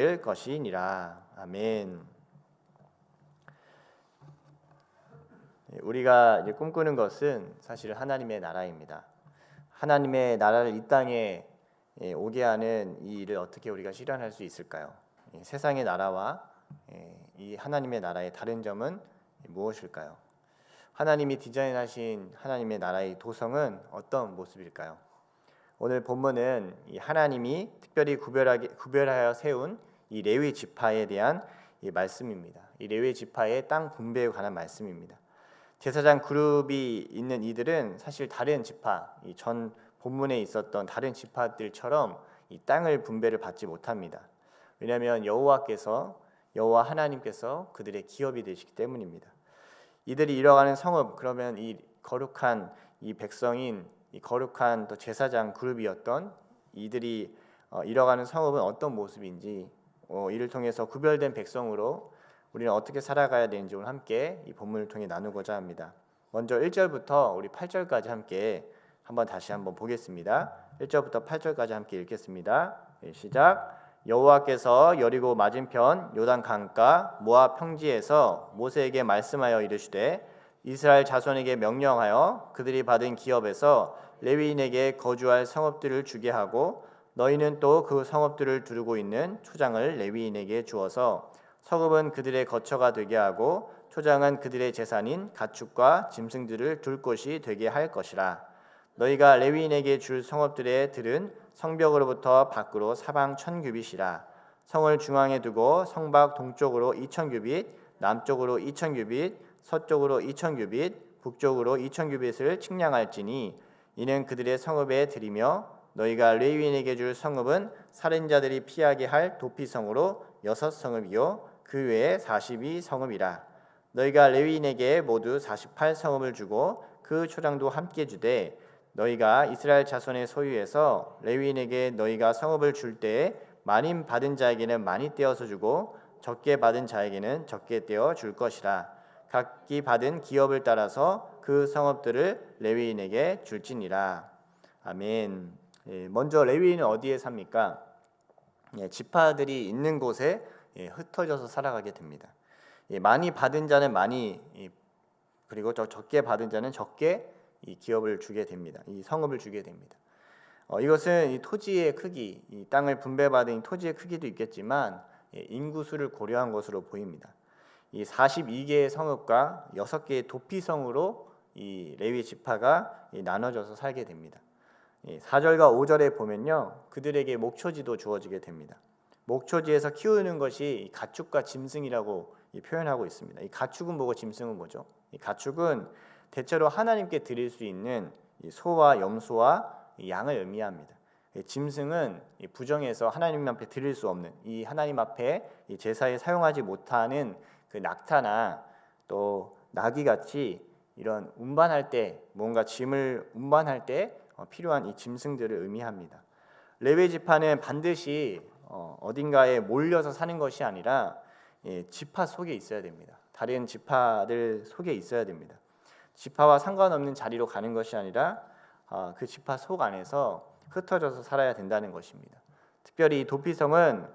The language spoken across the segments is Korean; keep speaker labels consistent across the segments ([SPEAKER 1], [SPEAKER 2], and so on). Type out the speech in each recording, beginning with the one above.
[SPEAKER 1] 것이니라. 아멘. 우리가 이제 꿈꾸는 것은 사실 하나님의 나라입니다. 하나님의 나라를 이 땅에 오게 하는 이 일을 어떻게 우리가 실현할 수 있을까요? 세상의 나라와 이 하나님의 나라의 다른 점은 무엇일까요? 하나님이 디자인하신 하나님의 나라의 도성은 어떤 모습일까요? 오늘 본문은 이 하나님이 특별히 구별하여 세운 이 레위 지파에 대한 이 말씀입니다. 이 레위 지파의 땅 분배에 관한 말씀입니다. 제사장 그룹이 있는 이들은 사실 다른 지파, 이 전 본문에 있었던 다른 지파들처럼 이 땅을 분배를 받지 못합니다. 왜냐하면 여호와 하나님께서 그들의 기업이 되시기 때문입니다. 이들이 이뤄가는 성읍, 그러면 이 거룩한 이 백성인 이 거룩한 또 제사장 그룹이었던 이들이 이뤄가는 성읍은 어떤 모습인지 이를 통해서 구별된 백성으로 우리는 어떻게 살아가야 되는지 오늘 함께 이 본문을 통해 나누고자 합니다. 먼저 1절부터 우리 8절까지 함께 다시 한번 보겠습니다. 1절부터 8절까지 함께 읽겠습니다. 시작. 여호와께서 여리고 맞은편 요단 강가 모압 평지에서 모세에게 말씀하여 이르시되 이스라엘 자손에게 명령하여 그들이 받은 기업에서 레위인에게 거주할 성읍들을 주게 하고 너희는 또 그 성읍들을 두르고 있는 초장을 레위인에게 주어서 성읍은 그들의 거처가 되게 하고 초장은 그들의 재산인 가축과 짐승들을 둘 곳이 되게 할 것이라. 너희가 레위인에게 줄 성읍들의 들은 성벽으로부터 밖으로 사방 1000규빗이라. 성을 중앙에 두고 성밖 동쪽으로 2000규빗, 남쪽으로 2000규빗, 서쪽으로 2000규빗, 북쪽으로 2000규빗을 측량할지니 이는 그들의 성읍에 들이며 너희가 레위인에게 줄 성읍은 살인자들이 피하게 할 도피성으로 6성읍이요 그 외에 42성읍이라. 너희가 레위인에게 모두 48성읍을 주고 그 초장도 함께 주되 너희가 이스라엘 자손의 소유에서 레위인에게 너희가 성읍을 줄 때에 많이 받은 자에게는 많이 떼어서 주고 적게 받은 자에게는 적게 떼어 줄 것이라. 각기 받은 기업을 따라서 그 성읍들을 레위인에게 줄지니라. 아멘. 먼저 레위인은 어디에 삽니까? 지파들이 있는 곳에 흩어져서 살아가게 됩니다. 많이 받은 자는 많이, 그리고 적게 받은 자는 적게 이 기업을 주게 됩니다. 이 성읍을 주게 됩니다. 이것은 이 토지의 크기, 이 땅을 분배받은 이 토지의 크기도 있겠지만 인구수를 고려한 것으로 보입니다. 이 42개의 성읍과 6개의 도피성으로 이 레위 지파가 나눠져서 살게 됩니다. 4절과 5절에 보면요, 그들에게 목초지도 주어지게 됩니다. 목초지에서 키우는 것이 가축과 짐승이라고 표현하고 있습니다. 이 가축은 뭐고 짐승은 뭐죠? 이 가축은 대체로 하나님께 드릴 수 있는 소와 염소와 양을 의미합니다. 짐승은 부정해서 하나님 앞에 드릴 수 없는 이 하나님 앞에 제사에 사용하지 못하는 그 낙타나 또 나귀같이 이런 운반할 때 뭔가 짐을 운반할 때 필요한 이 짐승들을 의미합니다. 레위 지파는 반드시 어딘가에 몰려서 사는 것이 아니라 지파 속에 있어야 됩니다. 다른 지파들 속에 있어야 됩니다. 지파와 상관없는 자리로 가는 것이 아니라 그 지파 속 안에서 흩어져서 살아야 된다는 것입니다. 특별히 도피성은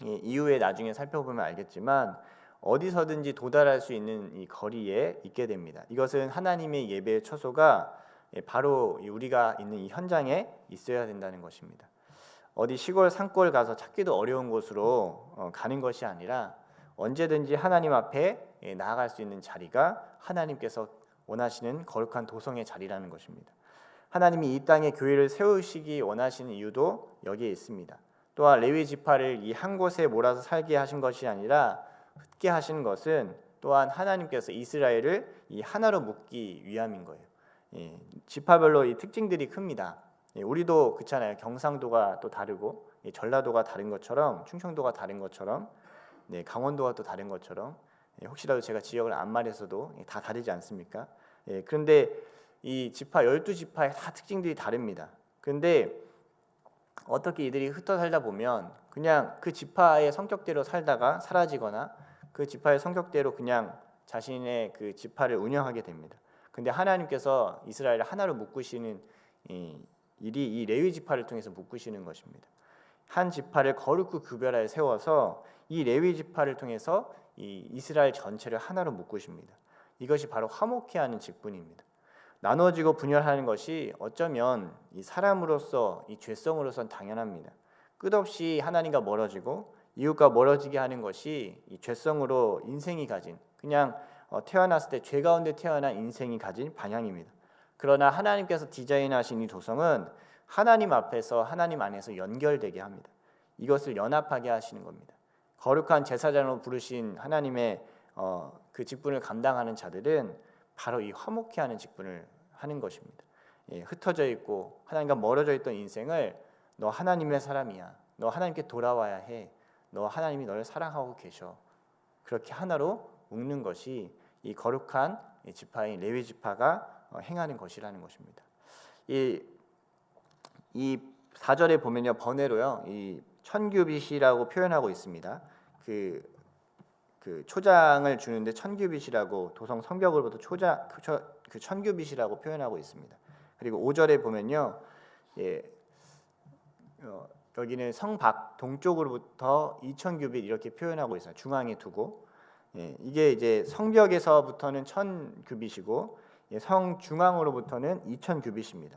[SPEAKER 1] 이후에 나중에 살펴보면 알겠지만 어디서든지 도달할 수 있는 이 거리에 있게 됩니다. 이것은 하나님의 예배의 처소가 바로 우리가 있는 이 현장에 있어야 된다는 것입니다. 어디 시골 산골 가서 찾기도 어려운 곳으로 가는 것이 아니라 언제든지 하나님 앞에 나아갈 수 있는 자리가 하나님께서 원하시는 거룩한 도성의 자리라는 것입니다. 하나님이 이 땅에 교회를 세우시기 원하시는 이유도 여기에 있습니다. 또한 레위 지파를 이 한 곳에 몰아서 살게 하신 것이 아니라 흩게 하신 것은 또한 하나님께서 이스라엘을 이 하나로 묶기 위함인 거예요. 지파별로 이 특징들이 큽니다. 우리도 그렇잖아요. 경상도가 또 다르고 전라도가 다른 것처럼 충청도가 다른 것처럼 강원도가 또 다른 것처럼 혹시라도 제가 지역을 안 말해서도 다 다르지 않습니까? 그런데 이 지파 12지파의 다 특징들이 다릅니다. 그런데 어떻게 이들이 흩어 살다 보면 그냥 그 지파의 성격대로 살다가 사라지거나 그 지파의 성격대로 그냥 자신의 그 지파를 운영하게 됩니다. 근데 하나님께서 이스라엘을 하나로 묶으시는 일이 이 레위 지파를 통해서 묶으시는 것입니다. 한 지파를 거룩히 구별하여 세워서 이 레위 지파를 통해서 이 이스라엘 전체를 하나로 묶으십니다. 이것이 바로 화목케 하는 직분입니다. 나눠지고 분열하는 것이 어쩌면 이 사람으로서 이 죄성으로선 당연합니다. 끝없이 하나님과 멀어지고 이웃과 멀어지게 하는 것이 이 죄성으로 인생이 가진, 그냥 태어났을 때 죄 가운데 태어난 인생이 가진 방향입니다. 그러나 하나님께서 디자인하신 이 도성은 하나님 앞에서 하나님 안에서 연결되게 합니다. 이것을 연합하게 하시는 겁니다. 거룩한 제사장으로 부르신 하나님의 그 직분을 감당하는 자들은 바로 이 화목케 하는 직분을 하는 것입니다. 흩어져 있고 하나님과 멀어져 있던 인생을 너 하나님의 사람이야, 너 하나님께 돌아와야 해, 너 하나님이 너를 사랑하고 계셔, 그렇게 하나로 묶는 것이 이 거룩한 지파인 레위 지파가 행하는 것이라는 것입니다. 이 4절에 보면요, 번외로요, 이 천규빗이라고 표현하고 있습니다. 그 초장을 주는데 천규빗이라고, 도성 성벽으로부터 그 천규빗이라고 표현하고 있습니다. 그리고 5절에 보면요, 여기는 성 밖 동쪽으로부터 2000규빗 이렇게 표현하고 있어요. 중앙에 두고, 이게 이제 성벽에서부터는 1000규빗이고 성 중앙으로부터는 2000규빗입니다.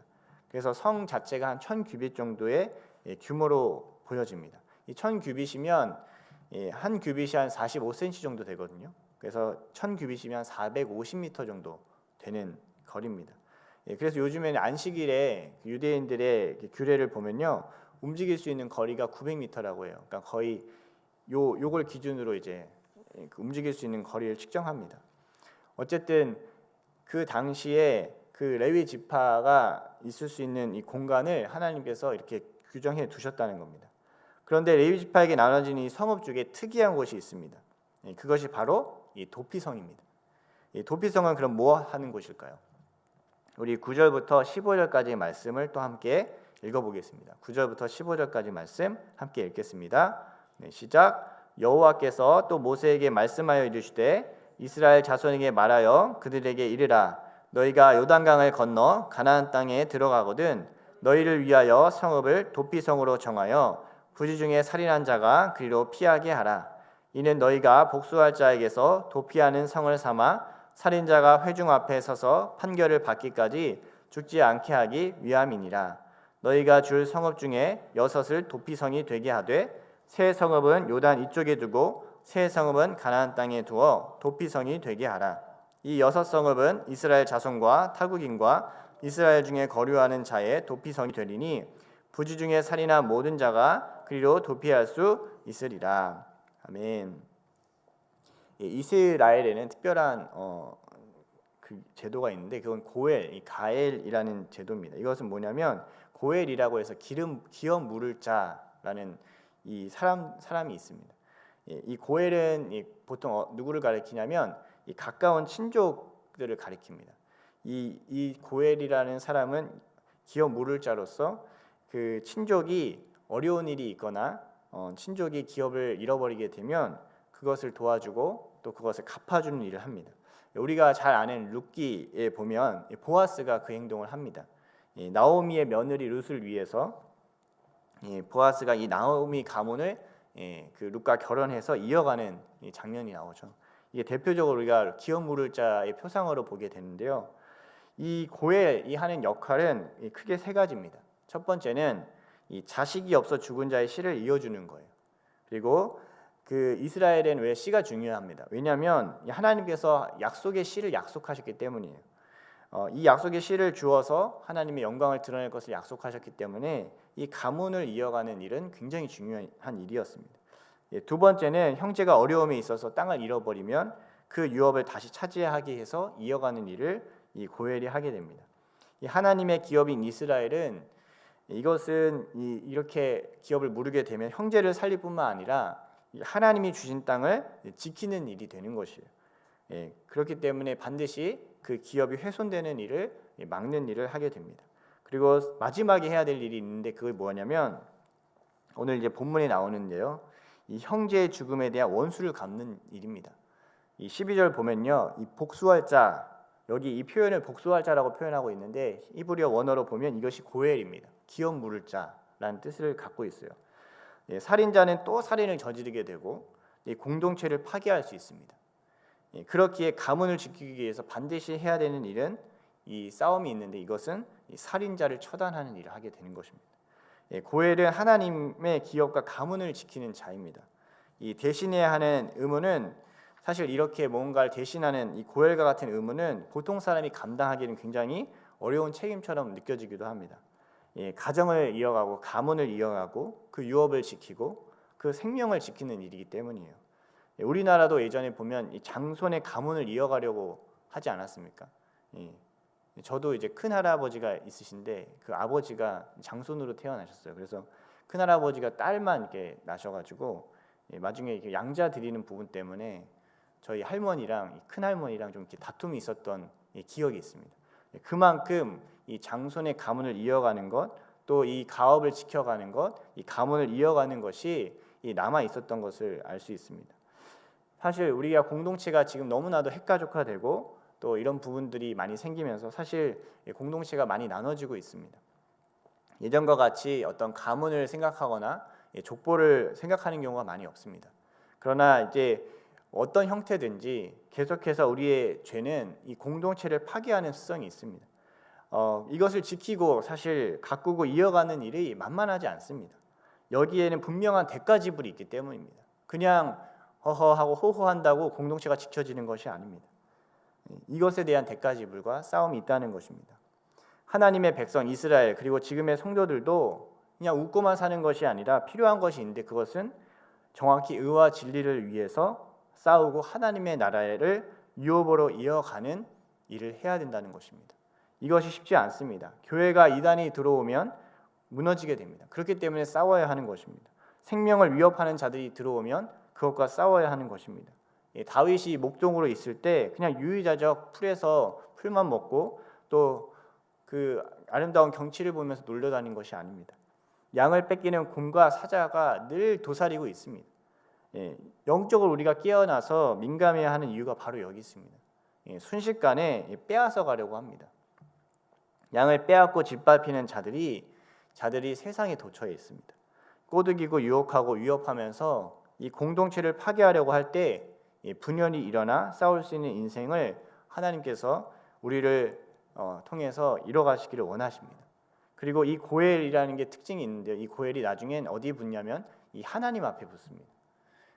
[SPEAKER 1] 그래서 성 자체가 한 1000규빗 정도의 규모로 보여집니다. 이 1000규빗이면 한 규빗이 한 45cm 정도 되거든요. 그래서 1000규빗이면 450m 정도 되는 거리입니다. 그래서 요즘에는 안식일에 유대인들의 규례를 보면요, 움직일 수 있는 거리가 900m라고 해요. 그러니까 거의 요걸 기준으로 이제 움직일 수 있는 거리를 측정합니다. 어쨌든 그 당시에 그 레위 지파가 있을 수 있는 이 공간을 하나님께서 이렇게 규정해 두셨다는 겁니다. 그런데 레위 지파에게 나눠진 이 성읍 중에 특이한 곳이 있습니다. 그것이 바로 이 도피성입니다. 이 도피성은 그럼 뭐 하는 곳일까요? 우리 9절부터 15절까지의 말씀을 또 함께 읽어보겠습니다. 9절부터 15절까지 말씀 함께 읽겠습니다. 시작. 여호와께서 또 모세에게 말씀하여 이르시되 이스라엘 자손에게 말하여 그들에게 이르라. 너희가 요단강을 건너 가나안 땅에 들어가거든 너희를 위하여 성읍을 도피성으로 정하여 부지 중에 살인한 자가 그리로 피하게 하라. 이는 너희가 복수할 자에게서 도피하는 성을 삼아 살인자가 회중 앞에 서서 판결을 받기까지 죽지 않게 하기 위함이니라. 너희가 줄 성읍 중에 6을 도피성이 되게 하되 세 성읍은 요단 이쪽에 두고 세 성읍은 가나안 땅에 두어 도피성이 되게 하라. 이 6성읍은 이스라엘 자손과 타국인과 이스라엘 중에 거류하는 자의 도피성이 되리니 부지 중에 살인한 모든 자가 그리로 도피할 수 있으리라. 아멘. 이스라엘에는 특별한 그 제도가 있는데 그건 고엘, 이 가엘이라는 제도입니다. 이것은 뭐냐면 고엘이라고 해서 기업 물을 자라는 이 사람이 있습니다. 이 고엘은 보통 누구를 가리키냐면 이 가까운 친족들을 가리킵니다. 이 고엘이라는 사람은 기업 물을 자로서 그 친족이 어려운 일이 있거나 친족이 기업을 잃어버리게 되면 그것을 도와주고 또 그것을 갚아주는 일을 합니다. 우리가 잘 아는 룻기에 보면 보아스가 그 행동을 합니다. 나오미의 며느리 룻을 위해서 보아스가 이 나오미 가문을 그 룻과 결혼해서 이어가는 장면이 나오죠. 이게 대표적으로 우리가 기업 물을 자의 표상으로 보게 되는데요. 이 고엘이 하는 역할은 크게 세 가지입니다. 첫 번째는 이 자식이 없어 죽은 자의 씨를 이어주는 거예요. 그리고 그 이스라엘은 왜 씨가 중요합니다. 왜냐하면 하나님께서 약속의 씨를 약속하셨기 때문이에요. 이 약속의 씨를 주어서 하나님의 영광을 드러낼 것을 약속하셨기 때문에 이 가문을 이어가는 일은 굉장히 중요한 일이었습니다. 두 번째는 형제가 어려움에 있어서 땅을 잃어버리면 그 유업을 다시 차지하게 해서 이어가는 일을 이 고엘이 하게 됩니다. 이 하나님의 기업인 이스라엘은 이것은 이렇게 기업을 무르게 되면 형제를 살릴 뿐만 아니라 하나님이 주신 땅을 지키는 일이 되는 것이에요. 그렇기 때문에 반드시 그 기업이 훼손되는 일을 막는 일을 하게 됩니다. 그리고 마지막에 해야 될 일이 있는데 그게 뭐냐면 오늘 이제 본문에 나오는데요. 이 형제의 죽음에 대한 원수를 갚는 일입니다. 이 12절 보면요. 이 복수할 자, 여기 이 표현을 복수할 자라고 표현하고 있는데 히브리어 원어로 보면 이것이 고엘입니다. 기업 물을 자라는 뜻을 갖고 있어요. 살인자는 또 살인을 저지르게 되고 공동체를 파괴할 수 있습니다. 그렇기에 가문을 지키기 위해서 반드시 해야 되는 일은 이 싸움이 있는데 이것은 이 살인자를 처단하는 일을 하게 되는 것입니다. 고엘은 하나님의 기업과 가문을 지키는 자입니다. 이 대신해야 하는 의무는 사실 이렇게 뭔가를 대신하는 이 고엘과 같은 의무는 보통 사람이 감당하기는 굉장히 어려운 책임처럼 느껴지기도 합니다. 가정을 이어가고 가문을 이어가고 그 유업을 지키고 그 생명을 지키는 일이기 때문이에요. 우리나라도 예전에 보면 이 장손의 가문을 이어가려고 하지 않았습니까? 저도 이제 큰 할아버지가 있으신데 그 아버지가 장손으로 태어나셨어요. 그래서 큰 할아버지가 딸만 이렇게 나셔가지고 나중에 양자 드리는 부분 때문에 저희 할머니랑 큰 할머니랑 좀 이렇게 다툼이 있었던 기억이 있습니다. 그만큼 이 장손의 가문을 이어가는 것, 또 이 가업을 지켜가는 것, 이 가문을 이어가는 것이 남아 있었던 것을 알 수 있습니다. 사실 우리가 공동체가 지금 너무나도 핵가족화되고 또 이런 부분들이 많이 생기면서 사실 공동체가 많이 나눠지고 있습니다. 예전과 같이 어떤 가문을 생각하거나 족보를 생각하는 경우가 많이 없습니다. 그러나 이제 어떤 형태든지 계속해서 우리의 죄는 이 공동체를 파괴하는 습성이 있습니다. 이것을 지키고 사실 가꾸고 이어가는 일이 만만하지 않습니다. 여기에는 분명한 대가 지불이 있기 때문입니다. 그냥 허허하고 호호한다고 공동체가 지켜지는 것이 아닙니다. 이것에 대한 대가 지불과 싸움이 있다는 것입니다. 하나님의 백성 이스라엘 그리고 지금의 성도들도 그냥 웃고만 사는 것이 아니라 필요한 것이 있는데 그것은 정확히 의와 진리를 위해서 싸우고 하나님의 나라를 유업으로 이어가는 일을 해야 된다는 것입니다. 이것이 쉽지 않습니다. 교회가 이단이 들어오면 무너지게 됩니다. 그렇기 때문에 싸워야 하는 것입니다. 생명을 위협하는 자들이 들어오면 그것과 싸워야 하는 것입니다. 다윗이 목동으로 있을 때 그냥 유유자적 풀에서 풀만 먹고 또 그 아름다운 경치를 보면서 놀려다닌 것이 아닙니다. 양을 뺏기는 곰과 사자가 늘 도사리고 있습니다. 영적으로 우리가 깨어나서 민감해야 하는 이유가 바로 여기 있습니다. 순식간에 빼앗아 가려고 합니다. 양을 빼앗고 짓밟히는 자들이 세상에 도처에 있습니다. 꼬드기고 유혹하고 위협하면서 이 공동체를 파괴하려고 할 때 분열이 일어나 싸울 수 있는 인생을 하나님께서 우리를 통해서 이뤄가시기를 원하십니다. 그리고 이 고엘이라는 게 특징이 있는데요. 이 고엘이 나중엔 어디 붙냐면 이 하나님 앞에 붙습니다.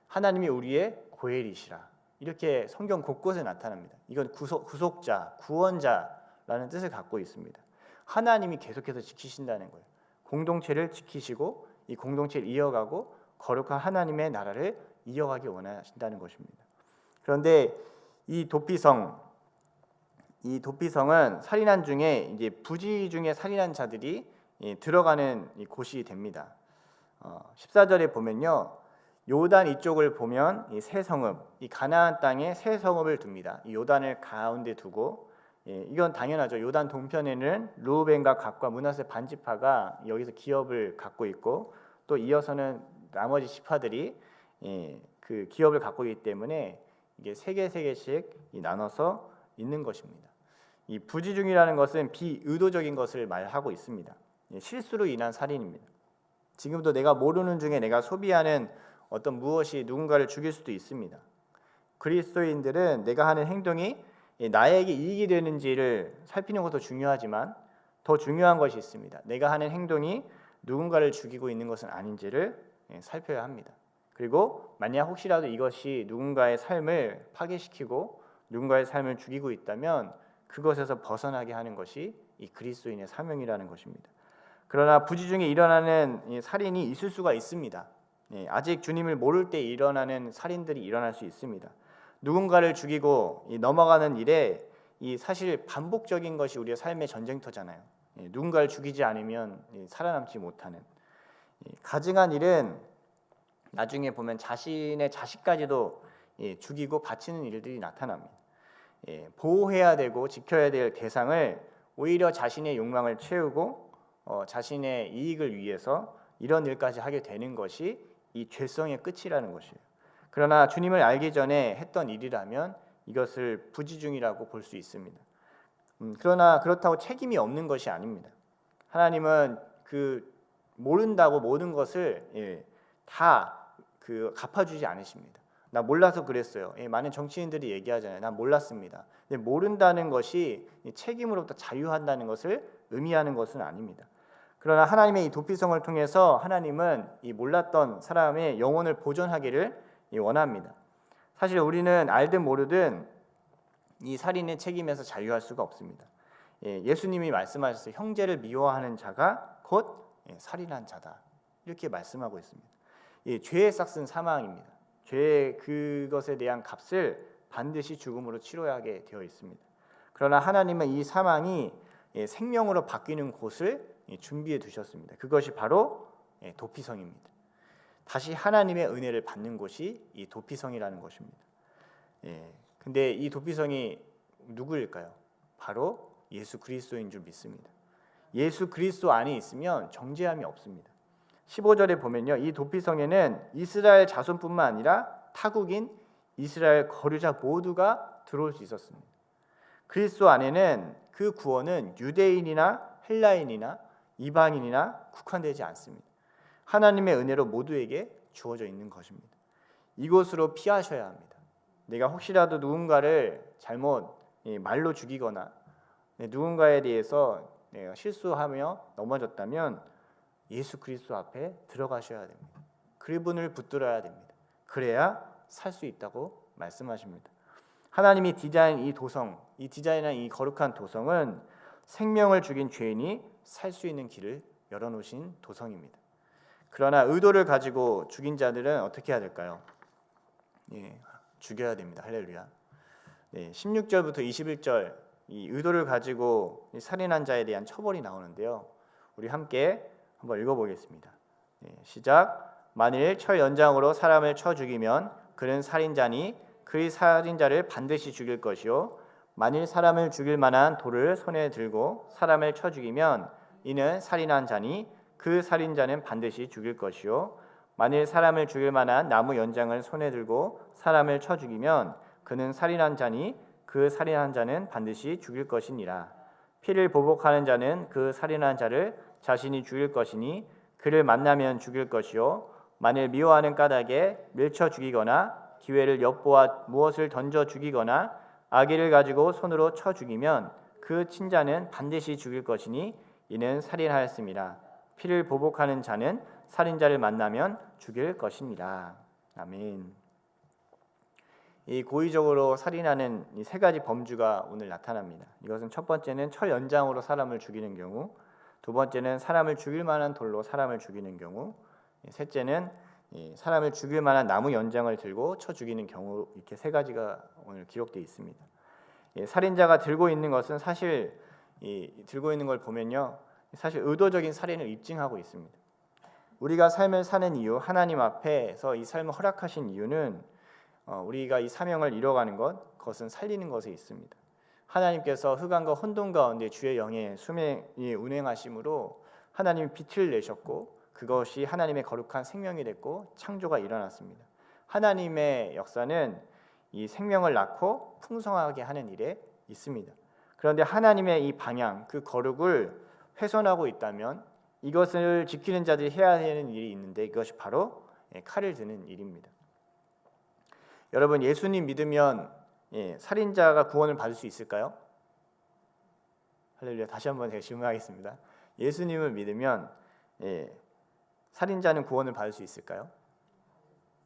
[SPEAKER 1] 하나님이 우리의 고엘이시라. 이렇게 성경 곳곳에 나타납니다. 이건 구속자, 구원자라는 뜻을 갖고 있습니다. 하나님이 계속해서 지키신다는 거예요. 공동체를 지키시고 이 공동체를 이어가고 거룩한 하나님의 나라를 이어가기 원하신다는 것입니다. 그런데 이 도피성은 살인한 중에 이제 부지 중에 살인한 자들이 들어가는 곳이 됩니다. 14절에 보면요, 요단 이쪽을 보면 이 세 성읍, 이 가나안 땅에 세 성읍을 둡니다. 이 요단을 가운데 두고 이건 당연하죠. 요단 동편에는 르우벤과 갓과 므낫세 반지파가 여기서 기업을 갖고 있고 또 이어서는 나머지 지파들이 그 기업을 갖고 있기 때문에 이게 세 개씩 나눠서 있는 것입니다. 이 부지중이라는 것은 비의도적인 것을 말하고 있습니다. 실수로 인한 살인입니다. 지금도 내가 모르는 중에 내가 소비하는 어떤 무엇이 누군가를 죽일 수도 있습니다. 그리스도인들은 내가 하는 행동이 나에게 이익이 되는지를 살피는 것도 중요하지만 더 중요한 것이 있습니다. 내가 하는 행동이 누군가를 죽이고 있는 것은 아닌지를 살펴야 합니다. 그리고 만약 혹시라도 이것이 누군가의 삶을 파괴시키고 누군가의 삶을 죽이고 있다면 그것에서 벗어나게 하는 것이 이 그리스도인의 사명이라는 것입니다. 그러나 부지 중에 일어나는 살인이 있을 수가 있습니다. 아직 주님을 모를 때 일어나는 살인들이 일어날 수 있습니다. 누군가를 죽이고 넘어가는 일에 이 사실 반복적인 것이 우리의 삶의 전쟁터잖아요. 누군가를 죽이지 않으면 살아남지 못하는 가증한 일은 나중에 보면 자신의 자식까지도 죽이고 바치는 일들이 나타납니다. 보호해야 되고 지켜야 될 대상을 오히려 자신의 욕망을 채우고 자신의 이익을 위해서 이런 일까지 하게 되는 것이 이 죄성의 끝이라는 것이에요. 그러나 주님을 알기 전에 했던 일이라면 이것을 부지중이라고 볼 수 있습니다. 그러나 그렇다고 책임이 없는 것이 아닙니다. 하나님은 그 모른다고 모든 것을 다 갚아주지 않으십니다. 나 몰라서 그랬어요. 많은 정치인들이 얘기하잖아요. 난 몰랐습니다. 근데 모른다는 것이 책임으로부터 자유한다는 것을 의미하는 것은 아닙니다. 그러나 하나님의 이 도피성을 통해서 하나님은 이 몰랐던 사람의 영혼을 보존하기를 원합니다. 사실 우리는 알든 모르든 이 살인의 책임에서 자유할 수가 없습니다. 예수님이 말씀하셨어요. 형제를 미워하는 자가 곧 살인한 자다. 이렇게 말씀하고 있습니다. 죄의 싹은 사망입니다. 죄의 그것에 대한 값을 반드시 죽음으로 치러야 하게 되어 있습니다. 그러나 하나님은 이 사망이 생명으로 바뀌는 곳을 준비해 두셨습니다. 그것이 바로 도피성입니다. 다시 하나님의 은혜를 받는 곳이 이 도피성이라는 것입니다. 근데 이 도피성이 누구일까요? 바로 예수 그리스도인 줄 믿습니다. 예수 그리스도 안에 있으면 정죄함이 없습니다. 15절에 보면요, 이 도피성에는 이스라엘 자손뿐만 아니라 타국인 이스라엘 거류자 모두가 들어올 수 있었습니다. 그리스도 안에는 그 구원은 유대인이나 헬라인이나 이방인이나 국한되지 않습니다. 하나님의 은혜로 모두에게 주어져 있는 것입니다. 이곳으로 피하셔야 합니다. 내가 혹시라도 누군가를 잘못 말로 죽이거나 누군가에 대해서 내가 실수하며 넘어졌다면 예수 그리스도 앞에 들어가셔야 됩니다. 그분을 붙들어야 됩니다. 그래야 살 수 있다고 말씀하십니다. 하나님이 디자인 이 도성, 이 디자인한 이 거룩한 도성은 생명을 죽인 죄인이 살 수 있는 길을 열어놓으신 도성입니다. 그러나 의도를 가지고 죽인 자들은 어떻게 해야 될까요? 죽여야 됩니다. 할렐루야. 16절부터 21절 이 의도를 가지고 살인한 자에 대한 처벌이 나오는데요. 우리 함께 한번 읽어보겠습니다. 시작. 만일 철 연장으로 사람을 쳐 죽이면 그는 살인자니 그 살인자를 반드시 죽일 것이요 만일 사람을 죽일 만한 돌을 손에 들고 사람을 쳐 죽이면 이는 살인한 자니 그 살인자는 반드시 죽일 것이요 만일 사람을 죽일 만한 나무 연장을 손에 들고 사람을 쳐 죽이면 그는 살인한 자니 그 살인한 자는 반드시 죽일 것이니라. 피를 보복하는 자는 그 살인한 자를 자신이 죽일 것이니 그를 만나면 죽일 것이요 만일 미워하는 까닭에 밀쳐 죽이거나 기회를 엿보아 무엇을 던져 죽이거나 아기를 가지고 손으로 쳐 죽이면 그 친자는 반드시 죽일 것이니 이는 살인하였습니다. 피를 보복하는 자는 살인자를 만나면 죽일 것입니다. 아멘. 이 고의적으로 살인하는 이 세 가지 범주가 오늘 나타납니다. 이것은 첫 번째는 철 연장으로 사람을 죽이는 경우, 두 번째는 사람을 죽일 만한 돌로 사람을 죽이는 경우, 셋째는 사람을 죽일 만한 나무 연장을 들고 쳐 죽이는 경우, 이렇게 세 가지가 오늘 기록되어 있습니다. 살인자가 들고 있는 것은 사실 들고 있는 걸 보면요, 사실 의도적인 살인을 입증하고 있습니다. 우리가 삶을 사는 이유, 하나님 앞에서 이 삶을 허락하신 이유는 우리가 이 사명을 이뤄가는 것, 그것은 살리는 것에 있습니다. 하나님께서 흑암과 혼돈 가운데 주의 영의 수명이 운행하심으로 하나님이 빛을 내셨고 그것이 하나님의 거룩한 생명이 됐고 창조가 일어났습니다. 하나님의 역사는 이 생명을 낳고 풍성하게 하는 일에 있습니다. 그런데 하나님의 이 방향, 그 거룩을 훼손하고 있다면 이것을 지키는 자들이 해야 되는 일이 있는데 이것이 바로 칼을 드는 일입니다. 여러분, 예수님 믿으면 살인자가 구원을 받을 수 있을까요? 할렐루야. 다시 한번 제가 질문하겠습니다. 예수님을 믿으면 살인자는 구원을 받을 수 있을까요?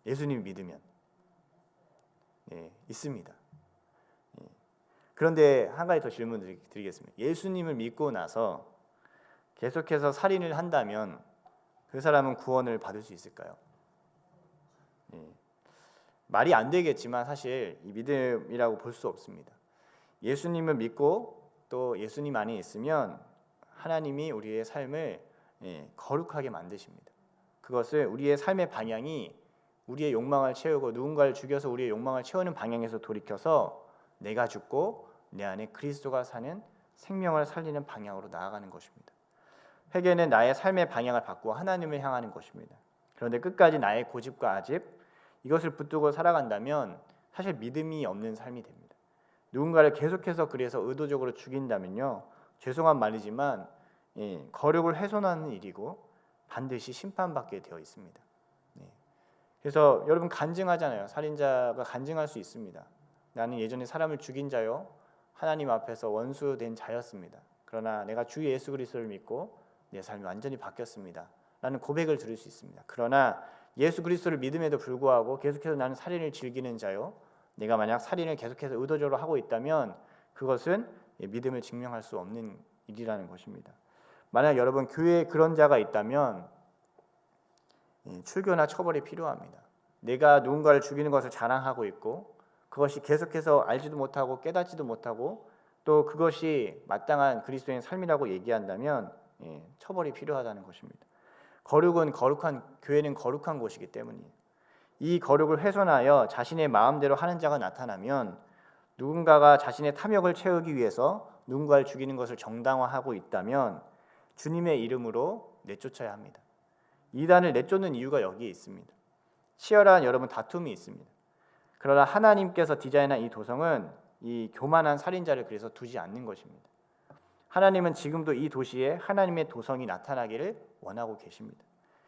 [SPEAKER 1] 예수님 믿으면 있습니다. 그런데 한 가지 더 질문 드리겠습니다. 예수님을 믿고 나서 계속해서 살인을 한다면 그 사람은 구원을 받을 수 있을까요? 말이 안 되겠지만 사실 이 믿음이라고 볼 수 없습니다. 예수님을 믿고 또 예수님 안에 있으면 하나님이 우리의 삶을 거룩하게 만드십니다. 그것을 우리의 삶의 방향이 우리의 욕망을 채우고 누군가를 죽여서 우리의 욕망을 채우는 방향에서 돌이켜서 내가 죽고 내 안에 그리스도가 사는 생명을 살리는 방향으로 나아가는 것입니다. 회개는 나의 삶의 방향을 바꾸어 하나님을 향하는 것입니다. 그런데 끝까지 나의 고집과 아집 이것을 붙들고 살아간다면 사실 믿음이 없는 삶이 됩니다. 누군가를 계속해서 그래서 의도적으로 죽인다면요, 죄송한 말이지만 거룩을 훼손하는 일이고 반드시 심판받게 되어 있습니다. 그래서 여러분 간증하잖아요. 살인자가 간증할 수 있습니다. 나는 예전에 사람을 죽인 자요, 하나님 앞에서 원수된 자였습니다. 그러나 내가 주 예수 그리스도를 믿고 내 삶이 완전히 바뀌었습니다 라는 고백을 들을 수 있습니다. 그러나 예수 그리스도를 믿음에도 불구하고 계속해서 나는 살인을 즐기는 자요, 내가 만약 살인을 계속해서 의도적으로 하고 있다면 그것은 믿음을 증명할 수 없는 일이라는 것입니다. 만약 여러분 교회에 그런 자가 있다면 출교나 처벌이 필요합니다. 내가 누군가를 죽이는 것을 자랑하고 있고 그것이 계속해서 알지도 못하고 깨닫지도 못하고 또 그것이 마땅한 그리스도인의 삶이라고 얘기한다면 처벌이 필요하다는 것입니다. 교회는 거룩한 곳이기 때문이에요. 이 거룩을 훼손하여 자신의 마음대로 하는 자가 나타나면 누군가가 자신의 탐욕을 채우기 위해서 누군가를 죽이는 것을 정당화하고 있다면 주님의 이름으로 내쫓아야 합니다. 이단을 내쫓는 이유가 여기에 있습니다. 치열한 여러분 다툼이 있습니다. 그러나 하나님께서 디자인한 이 도성은 이 교만한 살인자를 그래서 두지 않는 것입니다. 하나님은 지금도 이 도시에 하나님의 도성이 나타나기를 원하고 계십니다.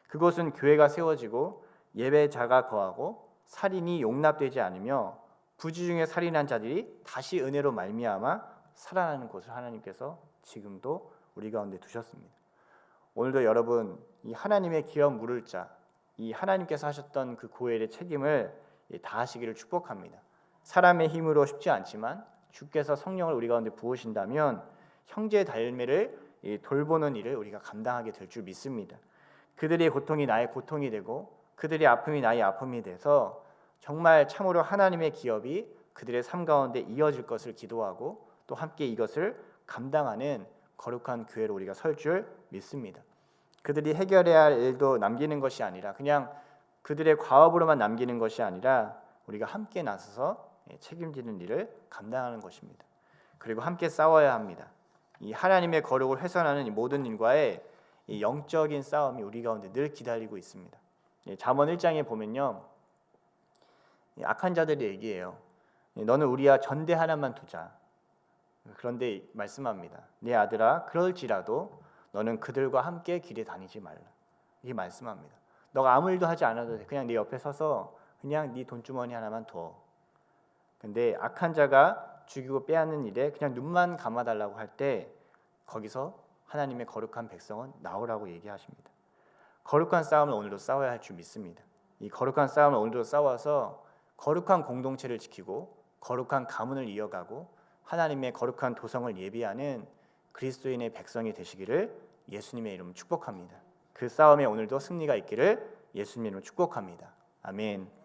[SPEAKER 1] 그곳은 교회가 세워지고 예배자가 거하고 살인이 용납되지 않으며 부지 중에 살인한 자들이 다시 은혜로 말미암아 살아나는 곳을 하나님께서 지금도 우리 가운데 두셨습니다. 오늘도 여러분 이 하나님의 기업 물을 자, 이 하나님께서 하셨던 그 고엘의 책임을 다하시기를 축복합니다. 사람의 힘으로 쉽지 않지만 주께서 성령을 우리 가운데 부으신다면 형제의 달매를 돌보는 일을 우리가 감당하게 될 줄 믿습니다. 그들의 고통이 나의 고통이 되고 그들의 아픔이 나의 아픔이 돼서 정말 참으로 하나님의 기업이 그들의 삶 가운데 이어질 것을 기도하고 또 함께 이것을 감당하는 거룩한 교회로 우리가 설 줄 믿습니다. 그들이 해결해야 할 일도 남기는 것이 아니라 그냥 그들의 과업으로만 남기는 것이 아니라 우리가 함께 나서서 책임지는 일을 감당하는 것입니다. 그리고 함께 싸워야 합니다. 이 하나님의 거룩을 훼손하는 이 모든 일과의 이 영적인 싸움이 우리 가운데 늘 기다리고 있습니다. 잠언 1장에 보면요, 악한 자들이 얘기해요. 너는 우리와 전대 하나만 두자. 그런데 말씀합니다. 내 아들아, 그럴지라도 너는 그들과 함께 길에 다니지 말라. 이게 말씀합니다. 너가 아무 일도 하지 않아도 돼. 그냥 네 옆에 서서 그냥 네 돈주머니 하나만 둬. 근데 악한 자가 죽이고 빼앗는 일에 그냥 눈만 감아달라고 할 때 거기서 하나님의 거룩한 백성은 나오라고 얘기하십니다. 거룩한 싸움을 오늘도 싸워야 할 줄 믿습니다. 이 거룩한 싸움을 오늘도 싸워서 거룩한 공동체를 지키고 거룩한 가문을 이어가고 하나님의 거룩한 도성을 예비하는 그리스도인의 백성이 되시기를 예수님의 이름으로 축복합니다. 그 싸움에 오늘도 승리가 있기를 예수님의 이름으로 축복합니다. 아멘.